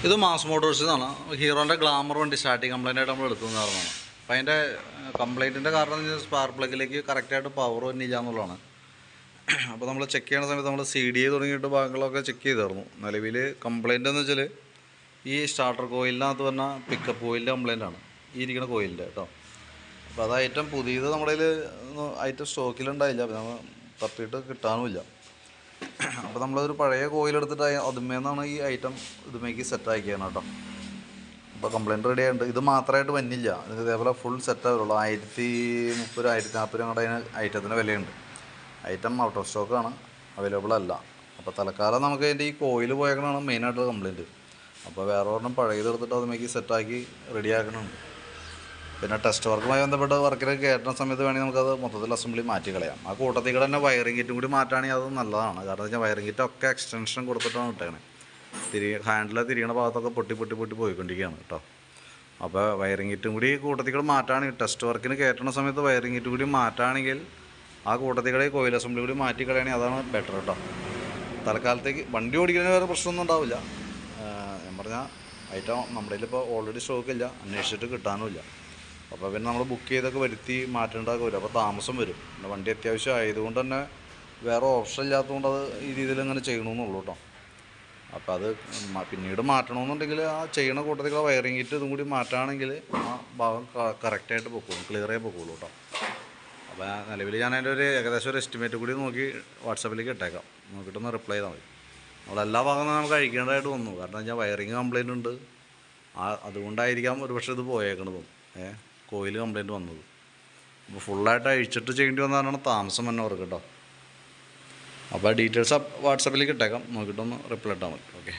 ഇത് മാസ് മോട്ടോഴ്സിൽ നിന്നാണ്. ഹീറോൻ്റെ ഗ്ലാമർ വണ്ടി സ്റ്റാർട്ടിങ് കംപ്ലൈൻ്റ് ആയിട്ട് നമ്മൾ എടുക്കുന്നതാണ്. അപ്പോൾ അതിൻ്റെ കംപ്ലൈൻറ്റിൻ്റെ കാരണം എന്ന് വെച്ചാൽ സ്പാർക്ക് പ്ലഗിലേക്ക് കറക്റ്റായിട്ട് പവർ വന്നില്ല എന്നുള്ളതാണ്. അപ്പോൾ നമ്മൾ ചെക്ക് ചെയ്യുന്ന സമയത്ത് നമ്മൾ CDA തുടങ്ങിയിട്ട് ഭാഗങ്ങളൊക്കെ ചെക്ക് ചെയ്തിരുന്നു. നിലവിൽ കംപ്ലൈൻ്റ് എന്ന് വെച്ചാൽ ഈ സ്റ്റാർട്ടർ കോയിലിനകത്ത് പറഞ്ഞ പിക്കപ്പ് കോയിലിൻ്റെ കംപ്ലൈൻ്റാണ്, ഈ ഇരിക്കുന്ന കോയിലിൻ്റെ കേട്ടോ. അപ്പോൾ അത് ഐറ്റം പുതിയത് നമ്മുടെ കയ്യിൽ ഐറ്റം സ്റ്റോക്കിലുണ്ടായില്ല, അപ്പോൾ നമ്മൾ തപ്പിയിട്ട് കിട്ടാനുമില്ല. അപ്പോൾ നമ്മളൊരു പഴയ കോയിലെടുത്തിട്ട് അതുമേന്നാണ് ഈ ഐറ്റം ഇതുമേക്ക് സെറ്റാക്കിയാണ് കേട്ടോ. അപ്പോൾ കംപ്ലയിൻറ്റ് റെഡി ആയിട്ടുണ്ട്. ഇത് മാത്രമായിട്ട് വന്നില്ല, ഇത് ഇതേപോലെ ഫുൾ സെറ്റാവുള്ളൂ. 1030 1040 അങ്ങോട്ട് അതിന് ഐറ്റത്തിന് വിലയുണ്ട്. ഐറ്റം ഔട്ട് ഓഫ് സ്റ്റോക്കാണ്, അവൈലബിൾ അല്ല. അപ്പോൾ തൽക്കാലം നമുക്ക് അതിൻ്റെ ഈ കോയിൽ പോയേക്കണതാണ് മെയിനായിട്ട് കംപ്ലയിൻറ്റ്. അപ്പോൾ വേറെ ഒരെണ്ണം പഴയതെടുത്തിട്ട് അതുമേക്ക് സെറ്റാക്കി റെഡിയാക്കണുണ്ട്. പിന്നെ ടെസ്റ്റ് വർക്കുമായി ബന്ധപ്പെട്ട വർക്കിലേക്ക് കയറ്റുന്ന സമയത്ത് വേണമെങ്കിൽ നമുക്കത് മൊത്തത്തിൽ അസംബ്ലി മാറ്റി കളയാം. ആ കൂട്ടത്തിൽ കൂടെ തന്നെ വയറിംഗ് കിറ്റും കൂടി മാറ്റുകയാണെങ്കിൽ അത് നല്ലതാണ്. കാരണം എന്ന് വെച്ചാൽ വയറിംഗ് കിറ്റൊക്കെ എക്സ്റ്റൻഷൻ കൊടുത്തിട്ടാണ് ഇട്ടേക്കണേ. ഹാൻഡിൽ തിരിയണ ഭാഗത്തൊക്കെ പൊട്ടി പോയിക്കൊണ്ടിരിക്കുകയാണ് കേട്ടോ. അപ്പോൾ വയറിംഗ് കിറ്റും കൂടി കൂട്ടത്തിൽ കൂടെ മാറ്റുകയാണെങ്കിൽ, ടെസ്റ്റ് വർക്കിന് കയറ്റുന്ന സമയത്ത് വയറിംഗ് കിറ്റും കൂടി മാറ്റുകയാണെങ്കിൽ ആ കൂട്ടത്തിൽ കൂടെ കോയിൽ അസംബ്ലി കൂടി മാറ്റി കളയണമെങ്കിൽ അതാണ് ബെറ്റർ കേട്ടോ. തൽക്കാലത്തേക്ക് വണ്ടി ഓടിക്കുന്നതിന് വേറെ പ്രശ്നമൊന്നും ഉണ്ടാവില്ല. ഞാൻ പറഞ്ഞാൽ ഐറ്റം നമ്മുടെ കയ്യിലിപ്പോൾ ഓൾറെഡി സ്റ്റോക്കില്ല, അന്വേഷിച്ചിട്ട് കിട്ടാനുമില്ല. അപ്പോൾ പിന്നെ നമ്മൾ ബുക്ക് ചെയ്തൊക്കെ വരുത്തി മാറ്റേണ്ടതൊക്കെ വരും, അപ്പോൾ താമസം വരും. പിന്നെ വണ്ടി അത്യാവശ്യം ആയതുകൊണ്ട് തന്നെ വേറെ ഓപ്ഷൻ ഇല്ലാത്തതുകൊണ്ട് അത് ഈ രീതിയിൽ അങ്ങനെ ചെയ്യണമെന്നുള്ളൂ കേട്ടോ. അപ്പോൾ അത് പിന്നീട് മാറ്റണമെന്നുണ്ടെങ്കിൽ ആ ചെയ്യണ കൂട്ടത്തിൽ വയറിംഗ് കിറ്റ് ഇതും കൂടി മാറ്റുകയാണെങ്കിൽ ആ ഭാഗം കറക്റ്റായിട്ട് പൊക്കോളും, ക്ലിയറായി പൊക്കോളൂ കേട്ടോ. അപ്പോൾ നിലവിൽ ഞാൻ അതിൻ്റെ ഒരു ഏകദേശം ഒരു എസ്റ്റിമേറ്റ് കൂടി നോക്കി വാട്സാപ്പിലേക്ക് ഇട്ടേക്കാം, നോക്കിയിട്ടൊന്ന് റിപ്ലൈ ചെയ്താൽ മതി. നമ്മളെല്ലാ ഭാഗങ്ങളും നമുക്ക് കഴിക്കേണ്ടതായിട്ട് വന്നു, കാരണം വെച്ചാൽ വയറിങ് കംപ്ലയിൻ്റ് ഉണ്ട്. അതുകൊണ്ടായിരിക്കാം ഒരു പക്ഷേ ഇത് പോയേക്കണതും കോയിൽ കംപ്ലയിൻറ്റ് വന്നത്. അപ്പോൾ ഫുള്ളായിട്ട് അഴിച്ചിട്ട് ചെയ്യേണ്ടി വന്നതാണ് താമസം തന്നെ ഓർക്ക് കേട്ടോ. അപ്പോൾ ഡീറ്റെയിൽസ് വാട്സാപ്പിലേക്ക് ഇട്ടേക്കാം, നോക്കിയിട്ടൊന്ന് റിപ്ലൈ ഇട്ടാൽ മതി. ഓക്കെ.